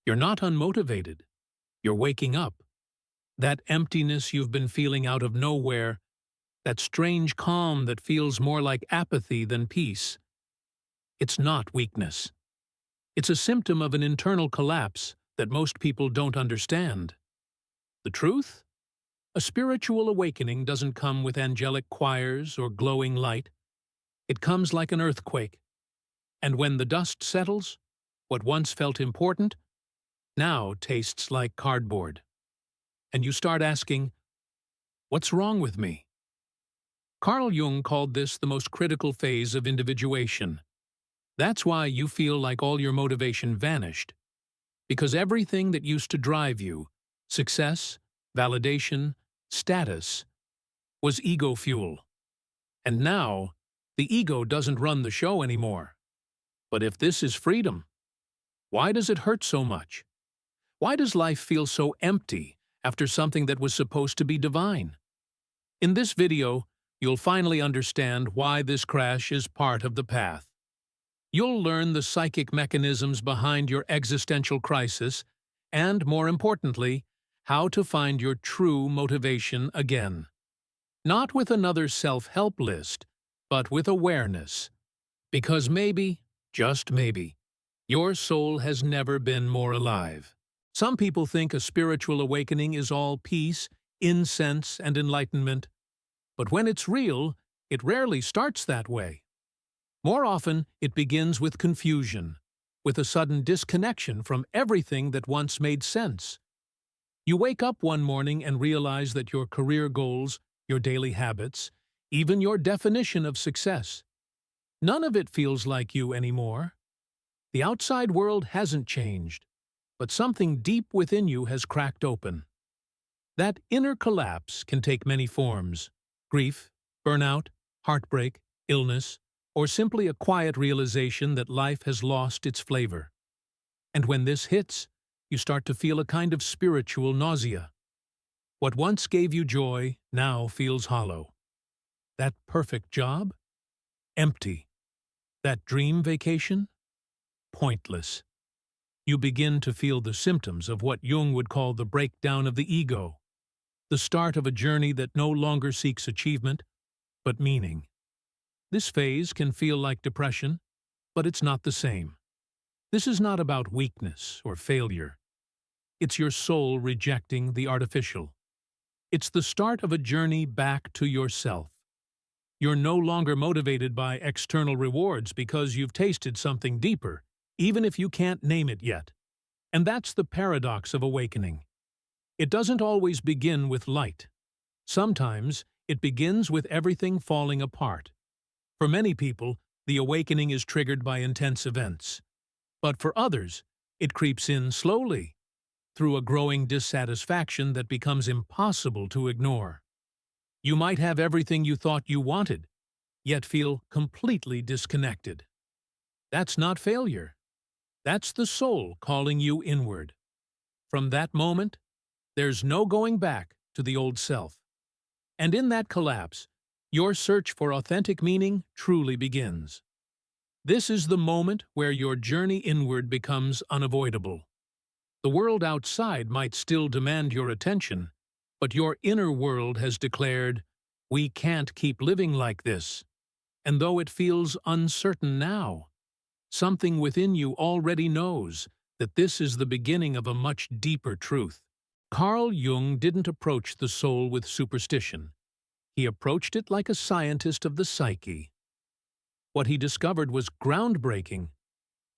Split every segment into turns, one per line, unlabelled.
You're not unmotivated. You're waking up. That emptiness you've been feeling out of nowhere, that strange calm that feels more like apathy than peace. It's not weakness. It's a symptom of an internal collapse that most people don't understand. The truth? A spiritual awakening doesn't come with angelic choirs or glowing light. It comes like an earthquake. And when the dust settles, what once felt important now tastes like cardboard. And you start asking, what's wrong with me? Carl Jung called this the most critical phase of individuation. That's why you feel like all your motivation vanished. Because everything that used to drive you, success, validation, status, was ego fuel. And now, the ego doesn't run the show anymore. But if this is freedom, why does it hurt so much? Why does life feel so empty after something that was supposed to be divine? In this video, you'll finally understand why this crash is part of the path. You'll learn the psychic mechanisms behind your existential crisis and, more importantly, how to find your true motivation again. Not with another self-help list, but with awareness. Because maybe, just maybe, your soul has never been more alive. Some people think a spiritual awakening is all peace, incense, and enlightenment. But when it's real, it rarely starts that way. More often, it begins with confusion, with a sudden disconnection from everything that once made sense. You wake up one morning and realize that your career goals, your daily habits, even your definition of success, none of it feels like you anymore. The outside world hasn't changed, but something deep within you has cracked open. That inner collapse can take many forms: grief, burnout, heartbreak, illness, or simply a quiet realization that life has lost its flavor. And when this hits, you start to feel a kind of spiritual nausea. What once gave you joy now feels hollow. That perfect job? Empty. That dream vacation? Pointless. You begin to feel the symptoms of what Jung would call the breakdown of the ego, the start of a journey that no longer seeks achievement, but meaning. This phase can feel like depression, but it's not the same. This is not about weakness or failure. It's your soul rejecting the artificial. It's the start of a journey back to yourself. You're no longer motivated by external rewards because you've tasted something deeper, even if you can't name it yet. And that's the paradox of awakening. It doesn't always begin with light. Sometimes it begins with everything falling apart. For many people, the awakening is triggered by intense events. But for others, it creeps in slowly, through a growing dissatisfaction that becomes impossible to ignore. You might have everything you thought you wanted, yet feel completely disconnected. That's not failure. That's the soul calling you inward. From that moment, there's no going back to the old self. And in that collapse, your search for authentic meaning truly begins. This is the moment where your journey inward becomes unavoidable. The world outside might still demand your attention, but your inner world has declared, "We can't keep living like this." And though it feels uncertain now, something within you already knows that this is the beginning of a much deeper truth. Carl Jung didn't approach the soul with superstition. He approached it like a scientist of the psyche. What he discovered was groundbreaking,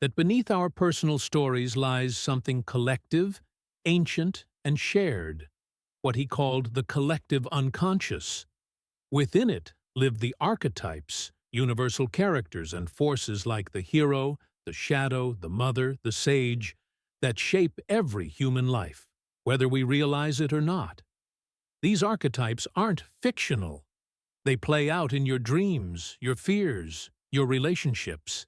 that beneath our personal stories lies something collective, ancient, and shared, what he called the collective unconscious. Within it live the archetypes, universal characters and forces like the hero, the shadow, the mother, the sage, that shape every human life, whether we realize it or not. These archetypes aren't fictional. They play out in your dreams, your fears, your relationships.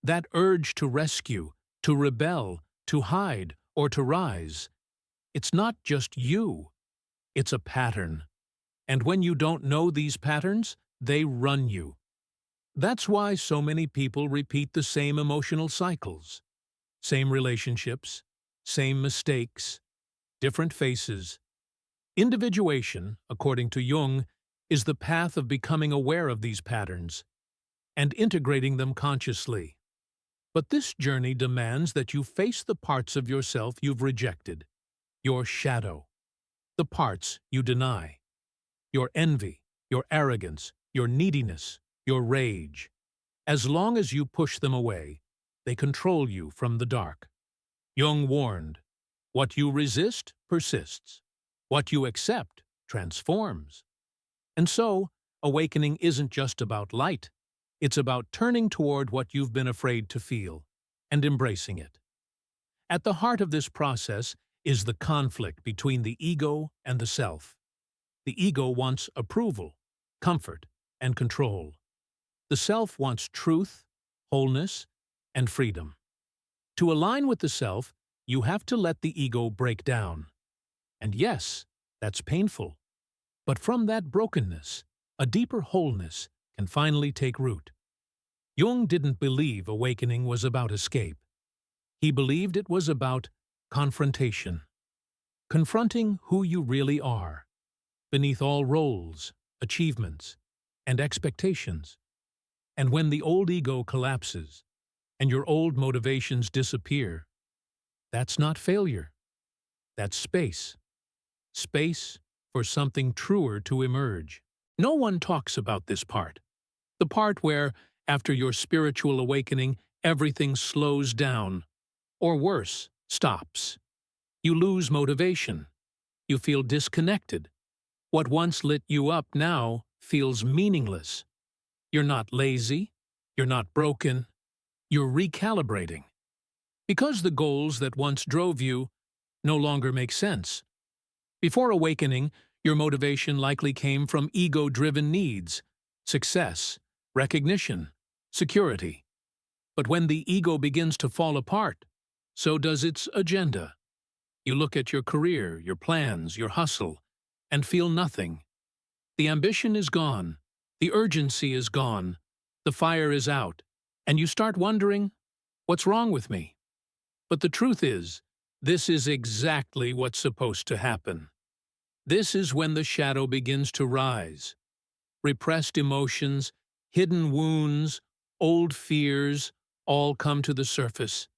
That urge to rescue, to rebel, to hide, or to rise. It's not just you. It's a pattern. And when you don't know these patterns, they run you. That's why so many people repeat the same emotional cycles. Same relationships, same mistakes, different faces. Individuation, according to Jung, is the path of becoming aware of these patterns and integrating them consciously. But this journey demands that you face the parts of yourself you've rejected, your shadow, the parts you deny, your envy, your arrogance, your neediness, your rage. As long as you push them away, they control you from the dark. Jung warned, what you resist persists. What you accept transforms. And so, awakening isn't just about light. It's about turning toward what you've been afraid to feel and embracing it. At the heart of this process is the conflict between the ego and the self. The ego wants approval, comfort, and control. The self wants truth, wholeness, and freedom. To align with the self, you have to let the ego break down. And yes, that's painful. But from that brokenness, a deeper wholeness can finally take root. Jung didn't believe awakening was about escape. He believed it was about confrontation. Confronting who you really are, beneath all roles, achievements, and expectations. And when the old ego collapses, and your old motivations disappear, that's not failure. That's space. Space for something truer to emerge. No one talks about this part. The part where, after your spiritual awakening, everything slows down, or worse, stops. You lose motivation. You feel disconnected. What once lit you up now feels meaningless. You're not lazy. You're not broken. You're recalibrating. Because the goals that once drove you no longer make sense. Before awakening, your motivation likely came from ego-driven needs, success, recognition, security. But when the ego begins to fall apart, so does its agenda. You look at your career, your plans, your hustle, and feel nothing. The ambition is gone, the urgency is gone, the fire is out, and you start wondering, what's wrong with me? But the truth is, this is exactly what's supposed to happen. This is when the shadow begins to rise. Repressed emotions, hidden wounds, old fears, all come to the surface.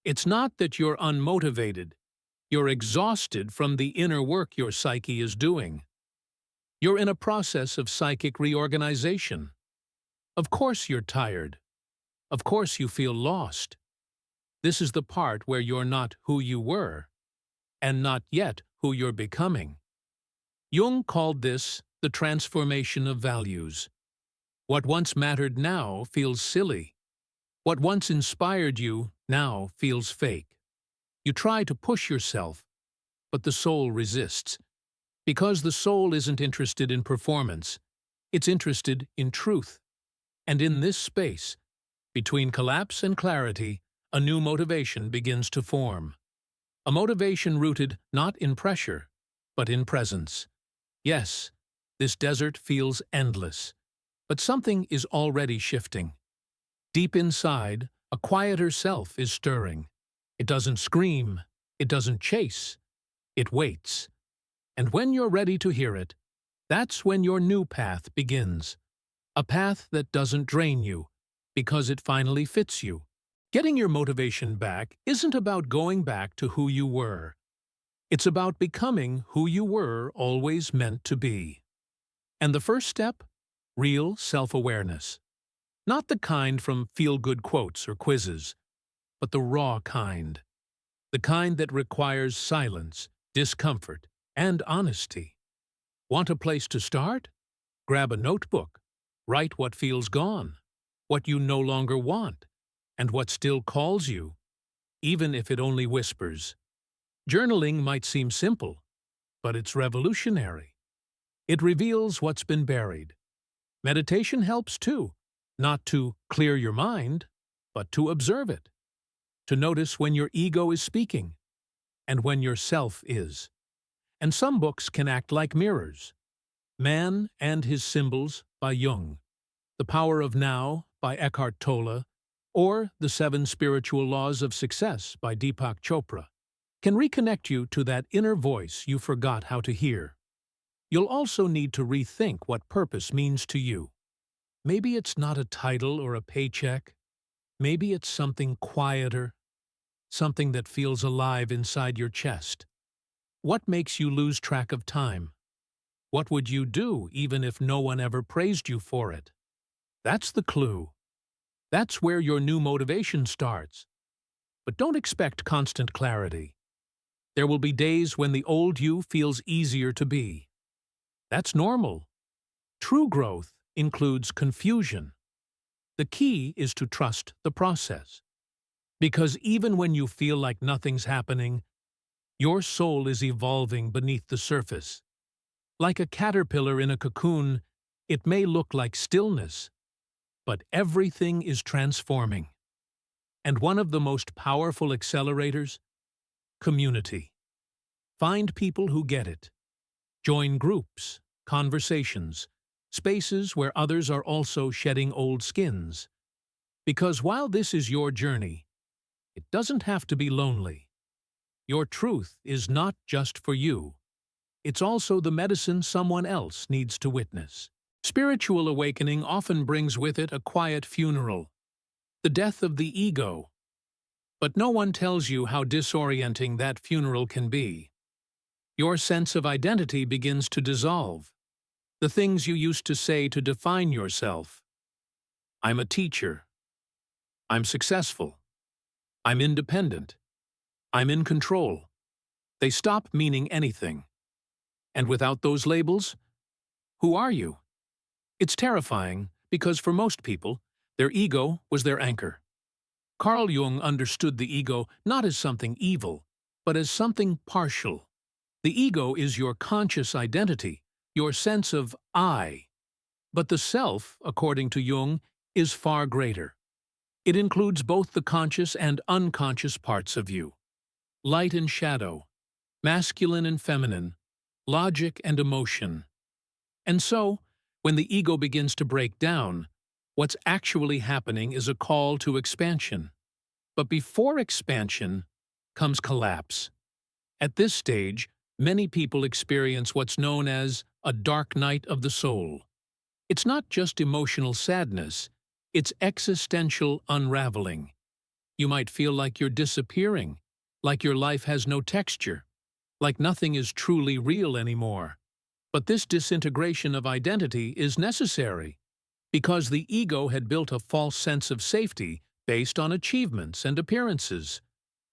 It's not that you're unmotivated. You're exhausted from the inner work your psyche is doing. You're in a process of psychic reorganization. Of course you're tired. Of course you feel lost. This is the part where you're not who you were, and not yet who you're becoming. Jung called this the transformation of values. What once mattered now feels silly. What once inspired you now feels fake. You try to push yourself, but the soul resists. Because the soul isn't interested in performance, it's interested in truth. And in this space, between collapse and clarity, a new motivation begins to form. A motivation rooted not in pressure, but in presence. Yes, this desert feels endless, but something is already shifting. Deep inside, a quieter self is stirring. It doesn't scream, it doesn't chase, it waits. And when you're ready to hear it, that's when your new path begins. A path that doesn't drain you, because it finally fits you. Getting your motivation back isn't about going back to who you were. It's about becoming who you were always meant to be. And the first step? Real self-awareness. Not the kind from feel-good quotes or quizzes, but the raw kind. The kind that requires silence, discomfort, and honesty. Want a place to start? Grab a notebook. Write what feels gone, what you no longer want, and what still calls you, even if it only whispers. Journaling might seem simple, but it's revolutionary. It reveals what's been buried. Meditation helps too, not to clear your mind, but to observe it. To notice when your ego is speaking, and when your self is. And some books can act like mirrors. Man and His Symbols by Jung, The Power of Now by Eckhart Tolle, or The 7 Spiritual Laws of Success by Deepak Chopra. can reconnect you to that inner voice you forgot how to hear. You'll also need to rethink what purpose means to you. Maybe it's not a title or a paycheck. Maybe it's something quieter, something that feels alive inside your chest. What makes you lose track of time? What would you do even if no one ever praised you for it? That's the clue. That's where your new motivation starts. But don't expect constant clarity. There will be days when the old you feels easier to be. That's normal. True growth includes confusion. The key is to trust the process. Because even when you feel like nothing's happening, your soul is evolving beneath the surface. Like a caterpillar in a cocoon, it may look like stillness, but everything is transforming. And one of the most powerful accelerators? Community. Find people who get it. Join groups, conversations, spaces where others are also shedding old skins. Because while this is your journey, it doesn't have to be lonely. Your truth is not just for you. It's also the medicine someone else needs to witness. Spiritual awakening often brings with it a quiet funeral, the death of the ego. But no one tells you how disorienting that funeral can be. Your sense of identity begins to dissolve. The things you used to say to define yourself. I'm a teacher. I'm successful. I'm independent. I'm in control. They stop meaning anything. And without those labels, who are you? It's terrifying because for most people, their ego was their anchor. Carl Jung understood the ego not as something evil, but as something partial. The ego is your conscious identity, your sense of I. But the self, according to Jung, is far greater. It includes both the conscious and unconscious parts of you. Light and shadow, masculine and feminine, logic and emotion. And so, when the ego begins to break down, what's actually happening is a call to expansion. But before expansion comes collapse. At this stage, many people experience what's known as a dark night of the soul. It's not just emotional sadness, it's existential unraveling. You might feel like you're disappearing, like your life has no texture, like nothing is truly real anymore. But this disintegration of identity is necessary, because the ego had built a false sense of safety based on achievements and appearances.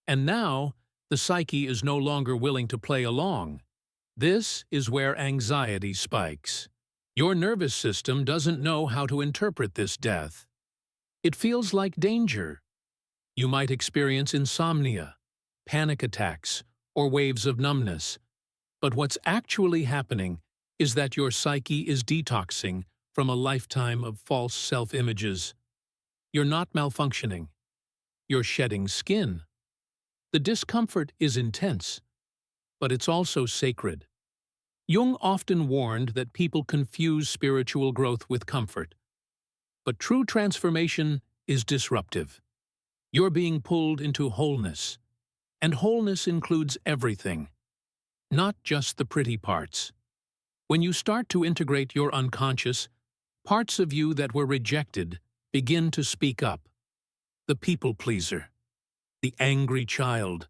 And now, the psyche is no longer willing to play along. This is where anxiety spikes. Your nervous system doesn't know how to interpret this death. It feels like danger. You might experience insomnia, panic attacks, or waves of numbness. But what's actually happening is that your psyche is detoxing from a lifetime of false self-images. You're not malfunctioning. You're shedding skin. The discomfort is intense, but it's also sacred. Jung often warned that people confuse spiritual growth with comfort. But true transformation is disruptive. You're being pulled into wholeness. And wholeness includes everything, not just the pretty parts. When you start to integrate your unconscious, parts of you that were rejected begin to speak up. The people pleaser, the angry child,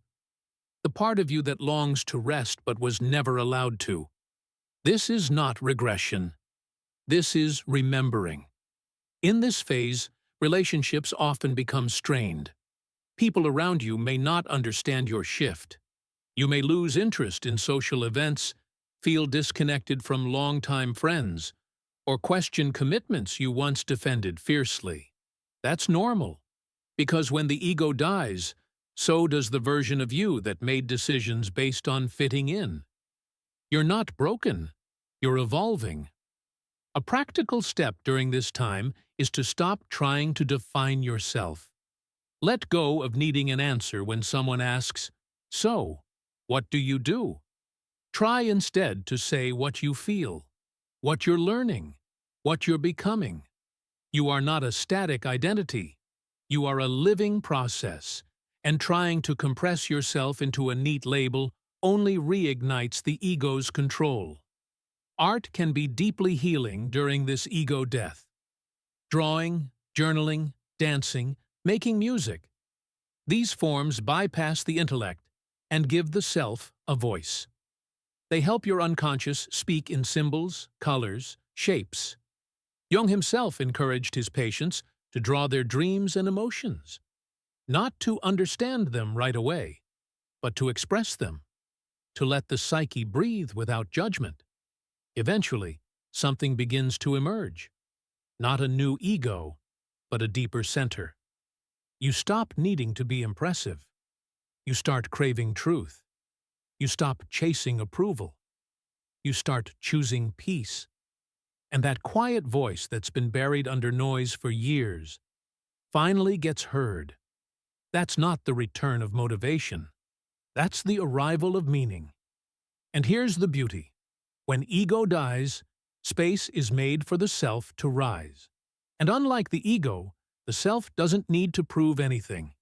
the part of you that longs to rest but was never allowed to. This is not regression. This is remembering. In this phase, relationships often become strained. People around you may not understand your shift. You may lose interest in social events, feel disconnected from longtime friends, or question commitments you once defended fiercely. That's normal, because when the ego dies, so does the version of you that made decisions based on fitting in. You're not broken, you're evolving. A practical step during this time is to stop trying to define yourself. Let go of needing an answer when someone asks, "So, what do you do?" Try instead to say what you feel, what you're learning, what you're becoming. You are not a static identity. You are a living process, And trying to compress yourself into a neat label only reignites the ego's control. Art can be deeply healing during this ego death. Drawing, journaling, dancing, making music. These forms bypass the intellect and give the self a voice. They help your unconscious speak in symbols, colors, shapes. Jung himself encouraged his patients to draw their dreams and emotions, not to understand them right away, but to express them, to let the psyche breathe without judgment. Eventually, something begins to emerge. Not a new ego, but a deeper center. You stop needing to be impressive. You start craving truth. You stop chasing approval. You start choosing peace. And that quiet voice that's been buried under noise for years finally gets heard. That's not the return of motivation. That's the arrival of meaning. And here's the beauty. When ego dies, space is made for the self to rise. And unlike the ego, the self doesn't need to prove anything.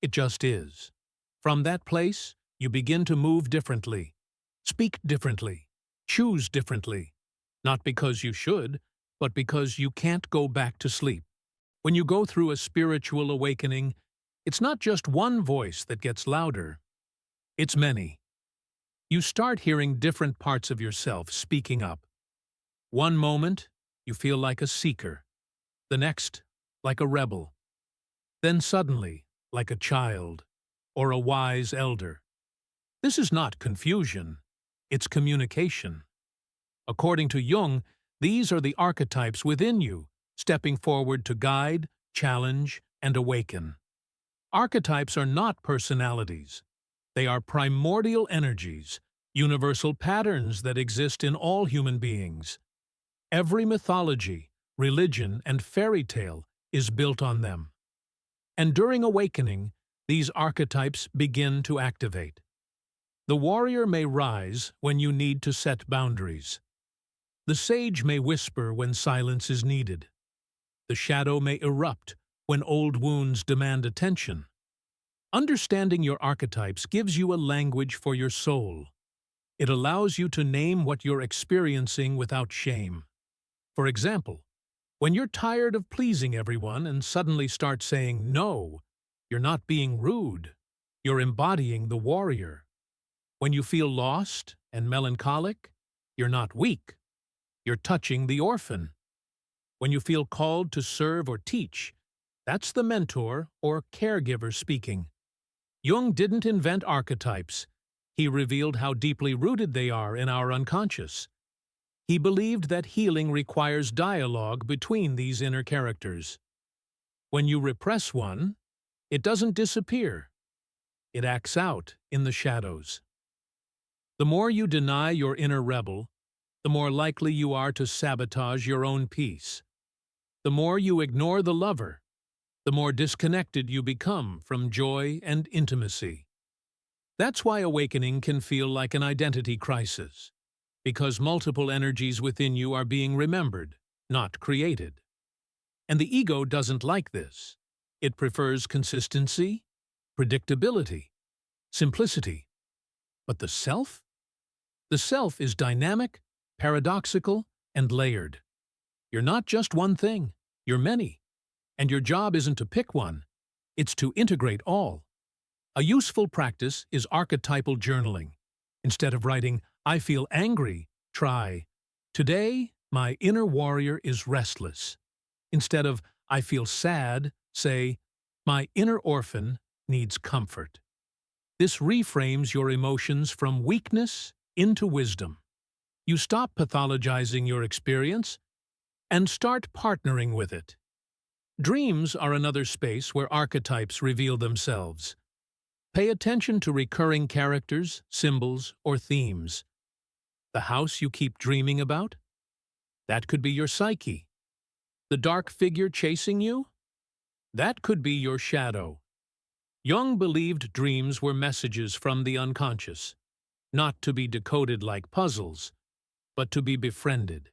It just is. From that place, you begin to move differently, speak differently, choose differently. Not because you should, but because you can't go back to sleep. When you go through a spiritual awakening, it's not just one voice that gets louder. It's many. You start hearing different parts of yourself speaking up. One moment, you feel like a seeker. The next, like a rebel. Then suddenly, like a child, or a wise elder. This is not confusion, it's communication. According to Jung, these are the archetypes within you, stepping forward to guide, challenge, and awaken. Archetypes are not personalities. They are primordial energies, universal patterns that exist in all human beings. Every mythology, religion, and fairy tale is built on them. And during awakening, these archetypes begin to activate. The warrior may rise when you need to set boundaries. The sage may whisper when silence is needed. The shadow may erupt when old wounds demand attention. Understanding your archetypes gives you a language for your soul. It allows you to name what you're experiencing without shame. For example, when you're tired of pleasing everyone and suddenly start saying no, you're not being rude. You're embodying the warrior. When you feel lost and melancholic, you're not weak. You're touching the orphan. When you feel called to serve or teach, that's the mentor or caregiver speaking. Jung didn't invent archetypes. He revealed how deeply rooted they are in our unconscious. He believed that healing requires dialogue between these inner characters. When you repress one, it doesn't disappear. It acts out in the shadows. The more you deny your inner rebel, the more likely you are to sabotage your own peace. The more you ignore the lover, the more disconnected you become from joy and intimacy. That's why awakening can feel like an identity crisis, because multiple energies within you are being remembered, not created. And the ego doesn't like this. It prefers consistency, predictability, simplicity. But the self? The self is dynamic, paradoxical, and layered. You're not just one thing, you're many. And your job isn't to pick one, it's to integrate all. A useful practice is archetypal journaling. Instead of writing, "I feel angry," try, "Today, my inner warrior is restless." Instead of, "I feel sad," say, "My inner orphan needs comfort." This reframes your emotions from weakness into wisdom. You stop pathologizing your experience and start partnering with it. Dreams are another space where archetypes reveal themselves. Pay attention to recurring characters, symbols, or themes. The house you keep dreaming about? That could be your psyche. The dark figure chasing you? That could be your shadow. Jung believed dreams were messages from the unconscious, not to be decoded like puzzles, but to be befriended.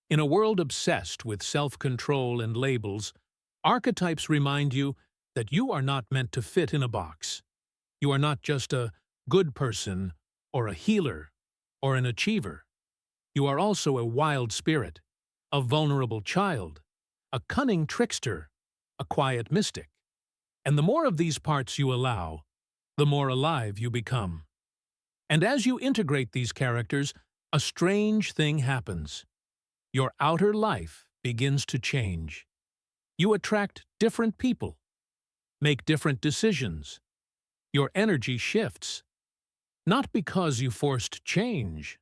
In a world obsessed with self-control and labels, archetypes remind you that you are not meant to fit in a box. You are not just a good person or a healer or an achiever. You are also a wild spirit, a vulnerable child, a cunning trickster, a quiet mystic. And the more of these parts you allow, the more alive you become. And as you integrate these characters, a strange thing happens. Your outer life begins to change. You attract different people, make different decisions. Your energy shifts, not because you forced change,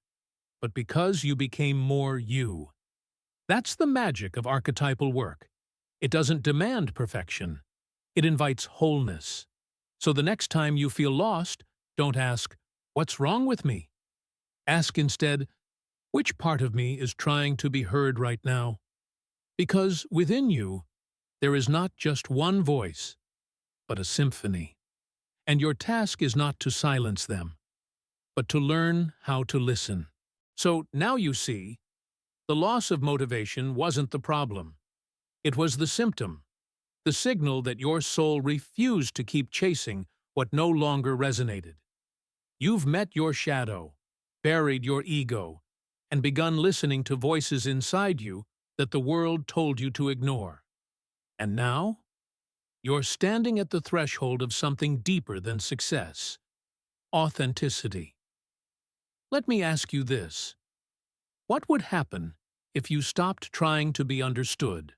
but because you became more you. That's the magic of archetypal work. It doesn't demand perfection. It invites wholeness. So the next time you feel lost, don't ask, "What's wrong with me?" Ask instead, "Which part of me is trying to be heard right now?" Because within you, there is not just one voice, but a symphony. And your task is not to silence them, but to learn how to listen. So now you see, the loss of motivation wasn't the problem. It was the symptom, the signal that your soul refused to keep chasing what no longer resonated. You've met your shadow, buried your ego, and begun listening to voices inside you that the world told you to ignore. And now, you're standing at the threshold of something deeper than success: authenticity. Let me ask you this. What would happen if you stopped trying to be understood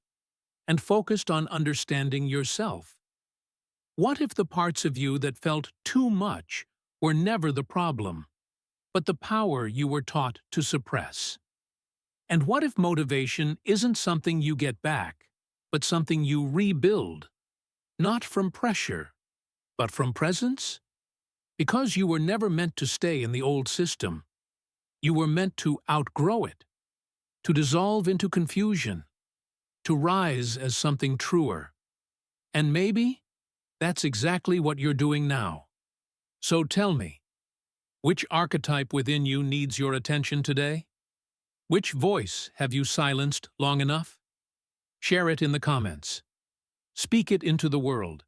and focused on understanding yourself? What if the parts of you that felt too much were never the problem, but the power you were taught to suppress? And what if motivation isn't something you get back, but something you rebuild, not from pressure, but from presence? Because you were never meant to stay in the old system. You were meant to outgrow it, to dissolve into confusion, to rise as something truer. And maybe that's exactly what you're doing now. So tell me, which archetype within you needs your attention today? Which voice have you silenced long enough? Share it in the comments. Speak it into the world.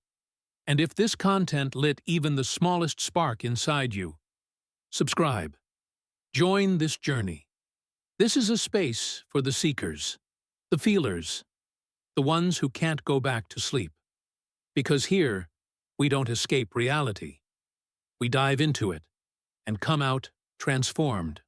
And if this content lit even the smallest spark inside you, subscribe. Join this journey. This is a space for the seekers, the feelers, the ones who can't go back to sleep. Because here, we don't escape reality. We dive into it and come out transformed.